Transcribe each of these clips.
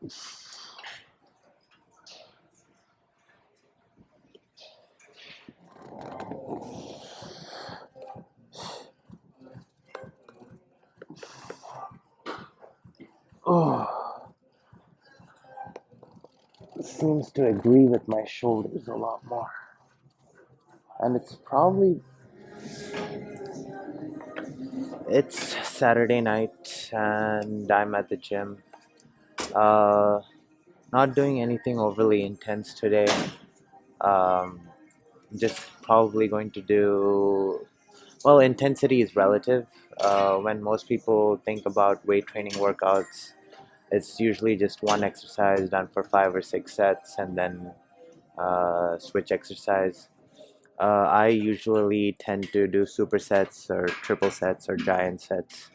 Oh, seems to agree with my shoulders a lot more. And it's Saturday night and I'm at the gym. Uh, Not doing anything overly intense today. Um, just probably going to do, well, intensity is relative. When most people think about weight training workouts, it's usually just one exercise done for 5 or 6 sets and then switch exercise. I usually tend to do supersets or triple sets or giant sets.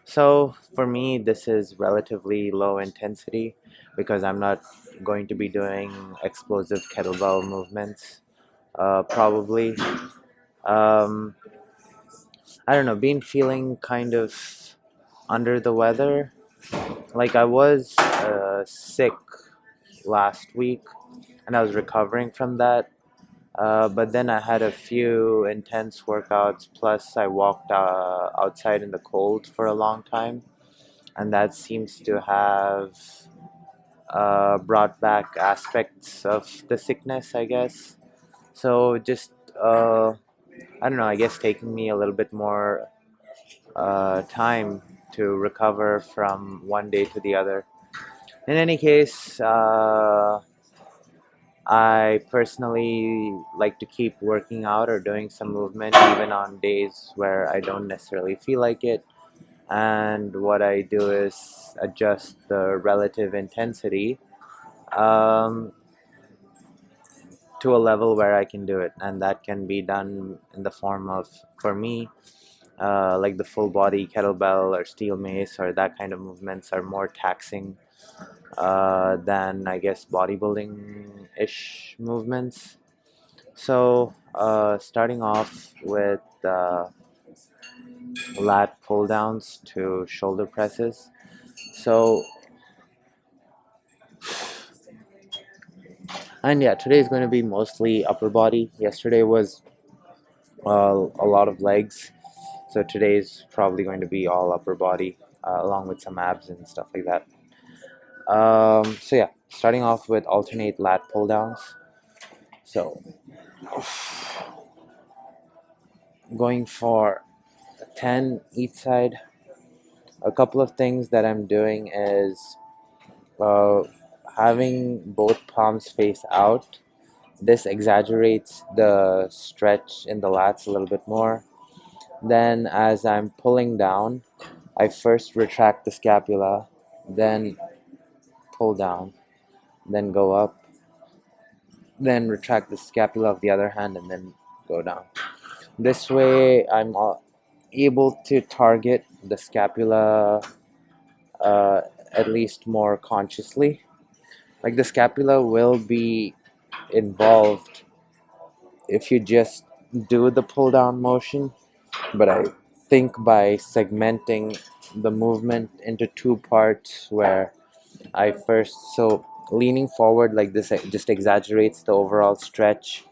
So for me, this is relatively low intensity because I'm not going to be doing explosive kettlebell movements. Probably. Um, I don't know, been feeling kind of under the weather. Like I was sick last week and I was recovering from that. But then I had a few intense workouts, plus I walked outside in the cold for a long time, and that seems to have brought back aspects of the sickness, I guess. So just, I don't know, I guess taking me a little bit more time to recover from one day to the other. In any case, I personally like to keep working out or doing some movement even on days where I don't necessarily feel like it. And what I do is adjust the relative intensity um, to a level where I can do it. And that can be done in the form of, for me, like the full body kettlebell or steel mace or that kind of movements are more taxing than I guess bodybuilding ish movements. So, starting off with lat pull downs to shoulder presses. So, and yeah, today is going to be mostly upper body. Yesterday was a lot of legs. So, today is probably going to be all upper body along with some abs and stuff like that. So, yeah, starting off with alternate lat pull downs. So, going for 10 each side. A couple of things that I'm doing is uh, having both palms face out. This exaggerates the stretch in the lats a little bit more. Then, as I'm pulling down, I first retract the scapula, then pull down, then go up, then retract the scapula of the other hand, and then go down. This way, I'm able to target the scapula uh, at least more consciously. Like the scapula will be involved if you just do the pull down motion, but I think by segmenting the movement into two parts where I first, so leaning forward like this just exaggerates the overall stretch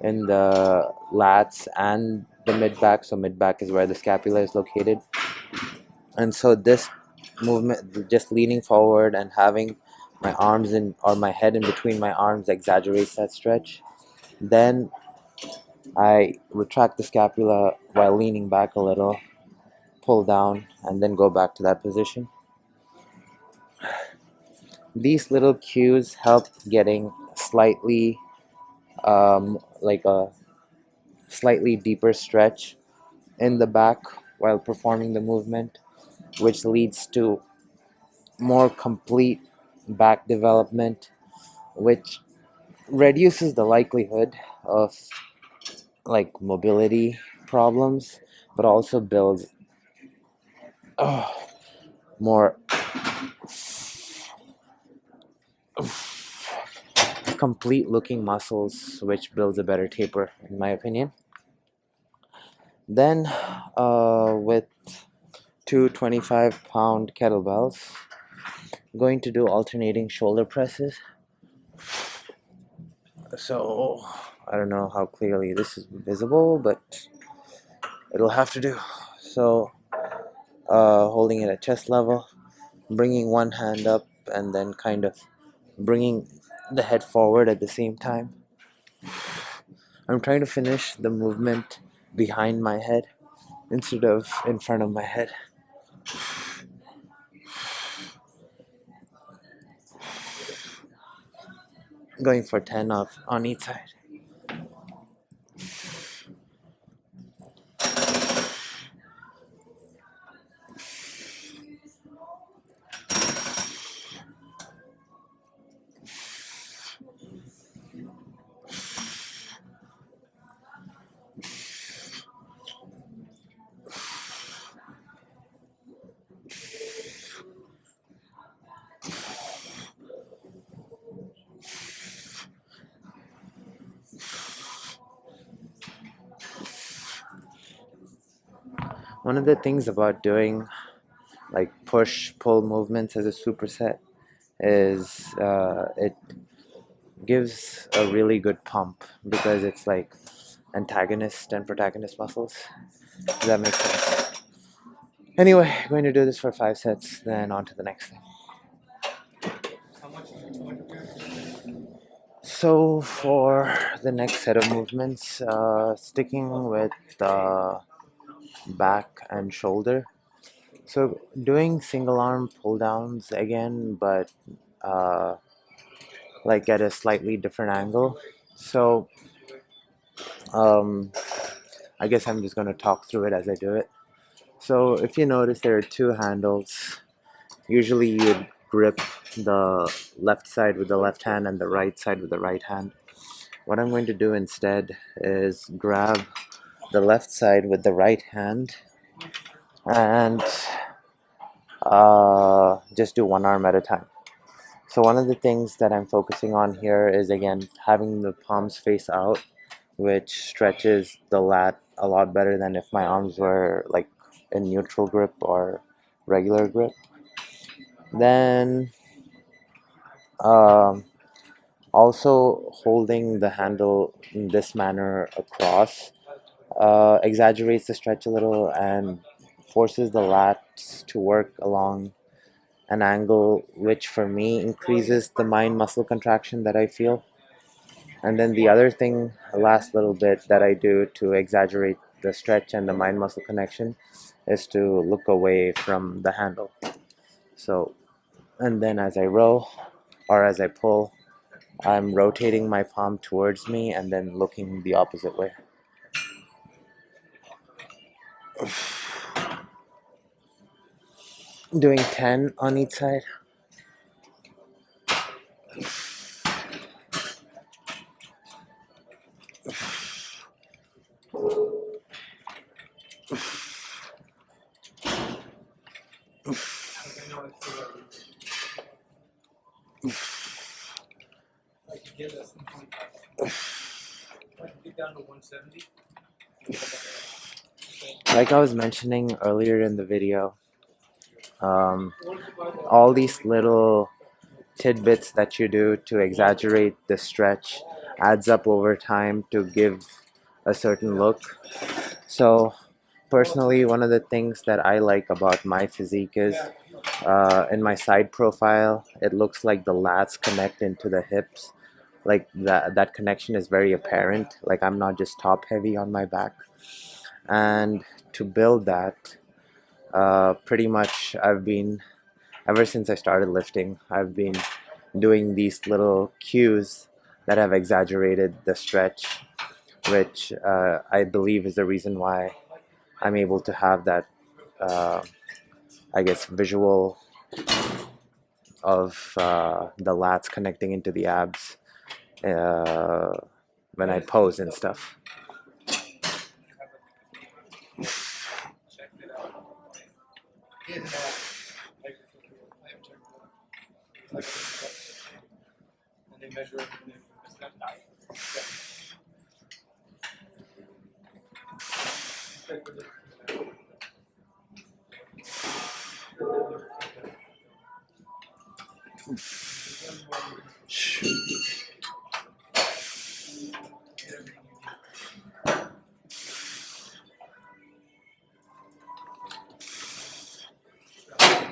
in the lats and the mid back. So mid back is where the scapula is located, and so this movement, just leaning forward and having my arms in or my head in between my arms, exaggerates that stretch. Then I retract the scapula while leaning back a little, pull down, and then go back to that position. These little cues help getting slightly, like a slightly deeper stretch in the back while performing the movement, which leads to more complete back development, which reduces the likelihood of like mobility problems, but also builds uh, more complete looking muscles, which builds a better taper, in my opinion. Then, with two 25-pound kettlebells, going to do alternating shoulder presses. So I don't know how clearly this is visible, but it'll have to do. So holding it at chest level, bringing one hand up, and then kind of bringing the head forward at the same time. I'm trying to finish the movement behind my head instead of in front of my head. Going for 10 off on each side. One of the things about doing like push pull movements as a superset is it gives a really good pump because it's like antagonist and protagonist muscles. Does that make sense? Anyway, going to do this for 5 sets, then on to the next thing. So for the next set of movements, sticking with the back and shoulder. So doing single arm pull downs again, but uh, like at a slightly different angle. So I guess I'm just going to talk through it as I do it. So if you notice, there are two handles. Usually you'd grip the left side with the left hand and the right side with the right hand. What I'm going to do instead is grab the left side with the right hand and just do one arm at a time. So one of the things that I'm focusing on here is again having the palms face out, which stretches the lat a lot better than if my arms were like in neutral grip or regular grip. Then also holding the handle in this manner across exaggerates the stretch a little and forces the lats to work along an angle which for me increases the mind muscle contraction that I feel. And then the other thing, the last little bit that I do to exaggerate the stretch and the mind muscle connection is to look away from the handle. So, and then as I row or as I pull, I'm rotating my palm towards me and then looking the opposite way. Doing 10 on each side. Like I was mentioning earlier in the video, all these little tidbits that you do to exaggerate the stretch adds up over time to give a certain look. So personally, one of the things that I like about my physique is in my side profile, it looks like the lats connect into the hips. Like that connection is very apparent. Like I'm not just top heavy on my back. And to build that, pretty much ever since I started lifting, I've been doing these little cues that have exaggerated the stretch, which I believe is the reason why I'm able to have that, I guess, visual of the lats connecting into the abs uh, when I pose and stuff.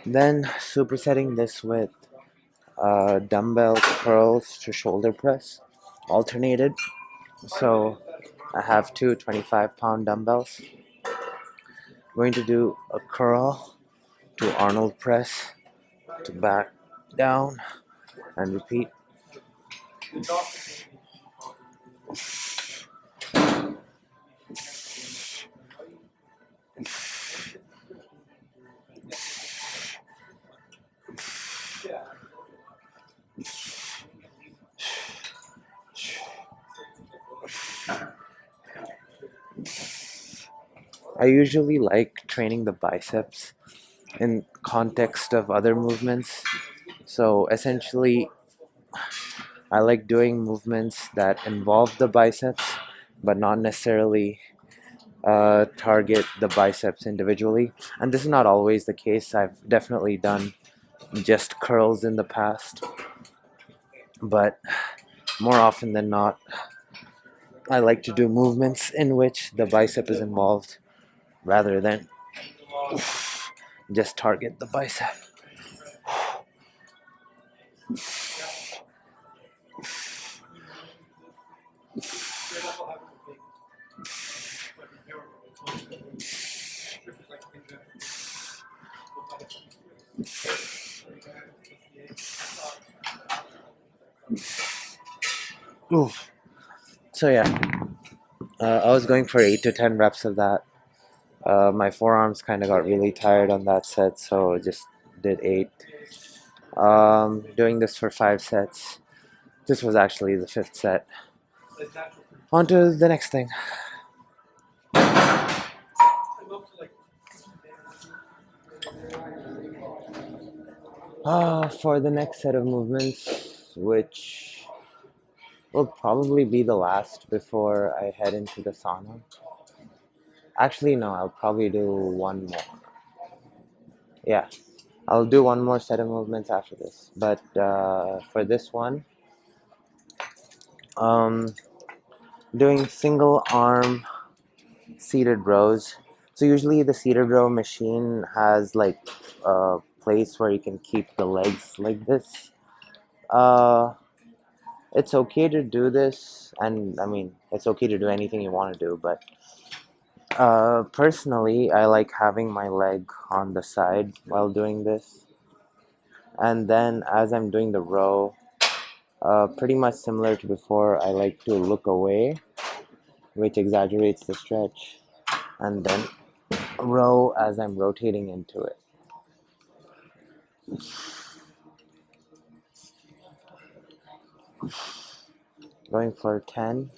Then supersetting this with dumbbell curls to shoulder press, alternated. So I have two 25-pound dumbbells. I'm going to do a curl to Arnold press to back down and repeat. I usually like training the biceps in context of other movements. So essentially, I like doing movements that involve the biceps, but not necessarily target the biceps individually. And this is not always the case. I've definitely done just curls in the past, but more often than not, I like to do movements in which the bicep is involved rather than just target the bicep. Oof. So yeah, I was going for 8 to 10 reps of that. My forearms kind of got really tired on that set, so just did 8. Doing this for 5 sets. This was actually the 5th set. On to the next thing. For the next set of movements, which will probably be the last before I head into the sauna. Actually, no, I'll probably do one more. Yeah, I'll do one more set of movements after this. But for this one, um, doing single arm seated rows. So usually the seated row machine has like a place where you can keep the legs like this. Uh, it's okay to do this, and I mean it's okay to do anything you want to do, but personally I like having my leg on the side while doing this, and then as I'm doing the row, pretty much similar to before, I like to look away, which exaggerates the stretch, and then row as I'm rotating into it. Going for 10.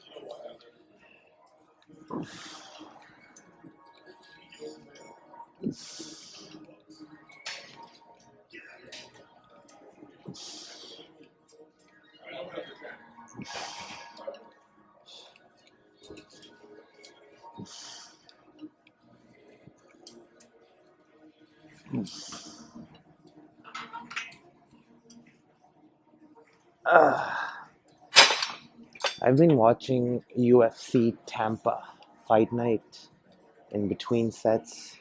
I've been watching UFC Tampa fight night in between sets.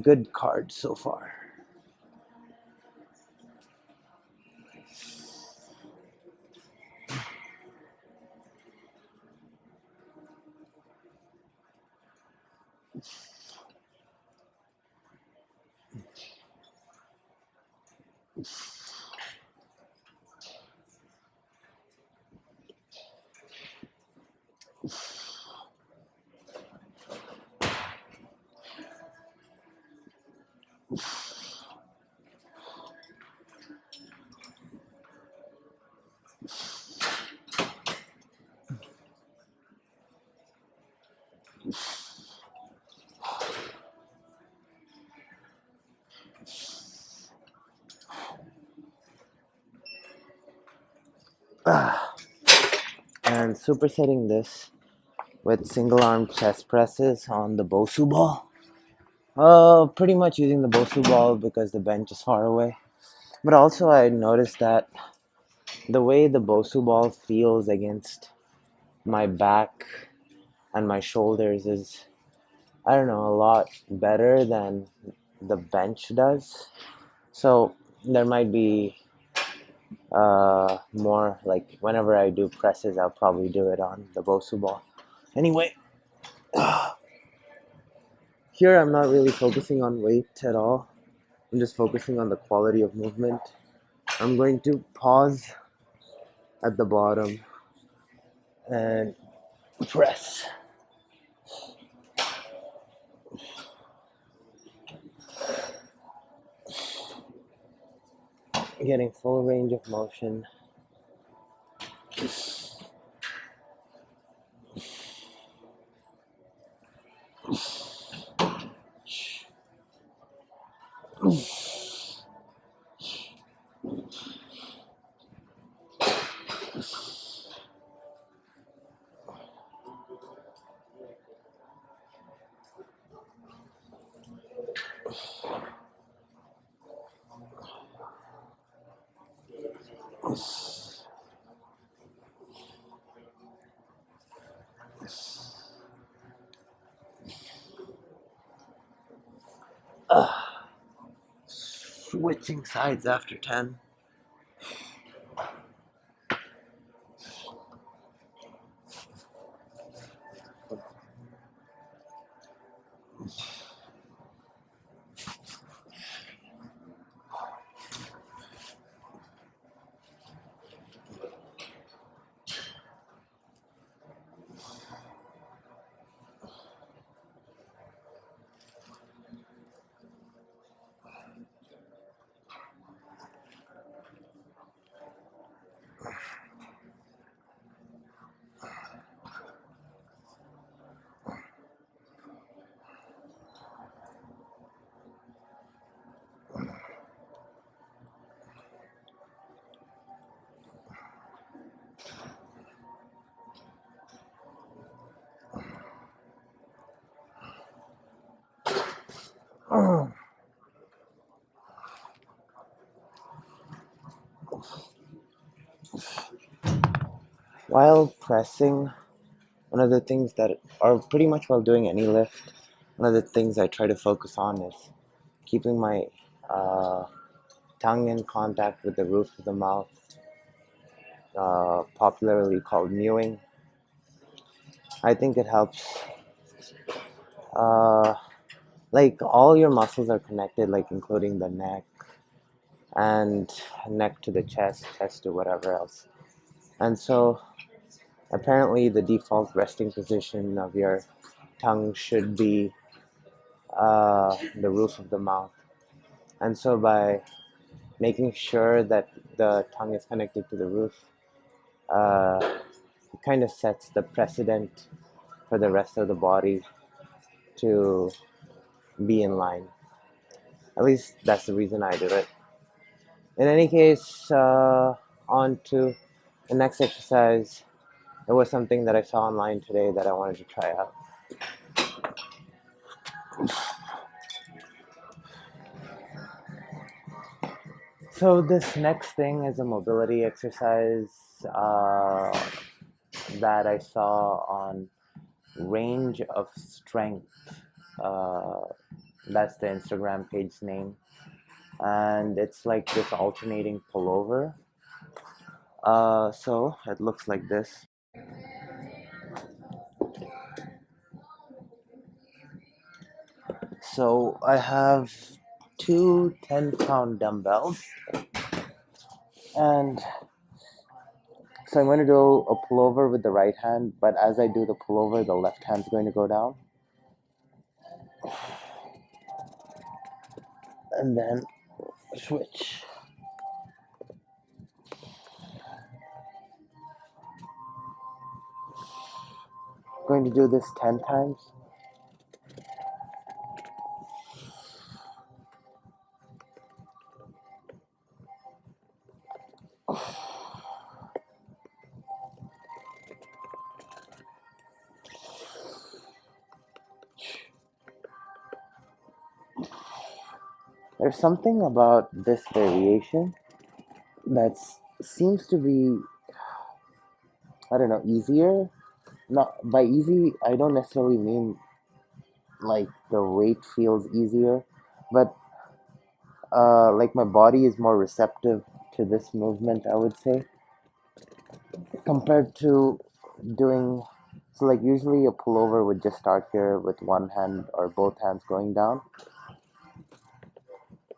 Good card so far. And supersetting this with single arm chest presses on the Bosu ball. Pretty much using the Bosu ball because the bench is far away. But also, I noticed that the way the Bosu ball feels against my back and my shoulders is, I don't know, a lot better than the bench does. So there might be more like whenever I do presses, I'll probably do it on the Bosu ball. Anyway, here I'm not really focusing on weight at all. I'm just focusing on the quality of movement. I'm going to pause at the bottom and press. Getting full range of motion. Switching sides after 10. While pressing, one of the things that are pretty much while doing any lift, one of the things I try to focus on is keeping my uh, tongue in contact with the roof of the mouth, popularly called mewing. I think it helps. Uh, like all your muscles are connected, like including the neck and neck to the chest, chest to whatever else. And so apparently the default resting position of your tongue should be the roof of the mouth. And so by making sure that the tongue is connected to the roof, it kind of sets the precedent for the rest of the body to be in line. At least that's the reason I do it. In any case, on to the next exercise. It was something that I saw online today that I wanted to try out. So this next thing is a mobility exercise that I saw on Range of Strength. Uh, that's the Instagram page name. And it's like this alternating pullover. So it looks like this. So I have two 10-pound dumbbells, and so I'm going to do a pullover with the right hand, but as I do the pullover, the left hand's going to go down. And then switch. Going to do this 10 times. There's something about this variation that seems to be, I don't know, easier. Not by easy, I don't necessarily mean like the weight feels easier, but like my body is more receptive to this movement, I would say, compared to doing. So, like, usually a pullover would just start here with one hand or both hands going down,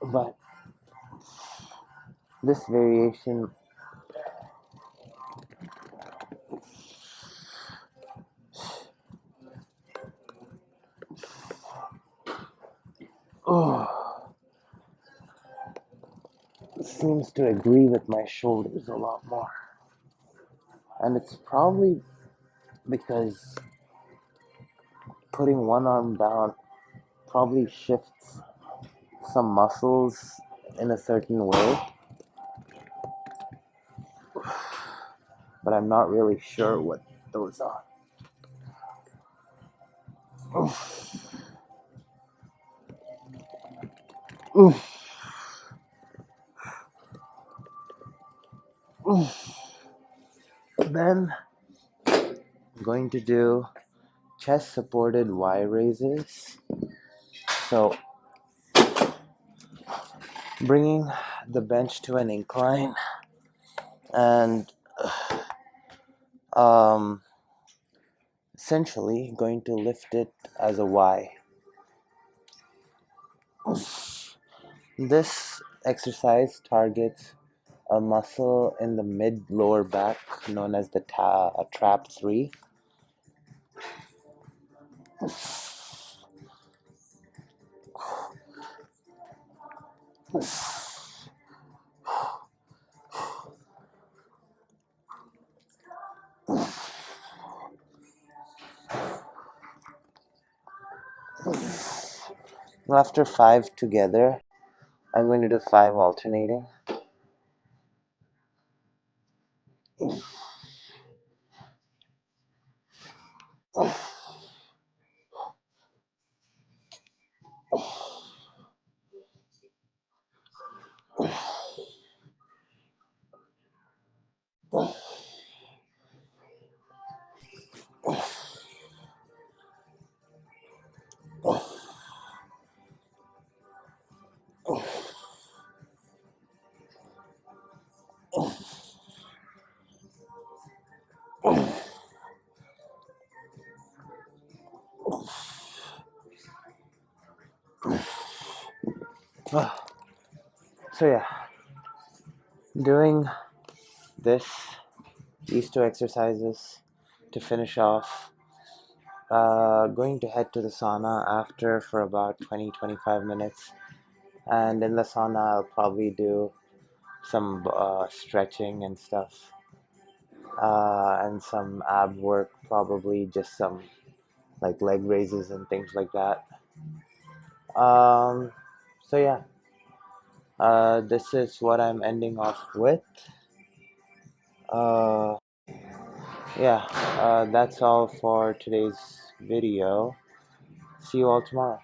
but this variation, oh, seems to agree with my shoulders a lot more. And it's probably because putting one arm down probably shifts some muscles in a certain way, but I'm not really sure what those are. Oof. Oof. Oof. Then I'm going to do chest supported Y raises. So bringing the bench to an incline and um, essentially going to lift it as a Y. This exercise targets a muscle in the mid lower back known as the trap 3. After 5 together, I'm going to do 5 alternating. So yeah, doing these 2 exercises to finish off. Going to head to the sauna after for about 20-25 minutes, and in the sauna I'll probably do some stretching and stuff, and some ab work, probably just some like leg raises and things like that. So yeah, this is what I'm ending off with. Uh, yeah, that's all for today's video. See you all tomorrow.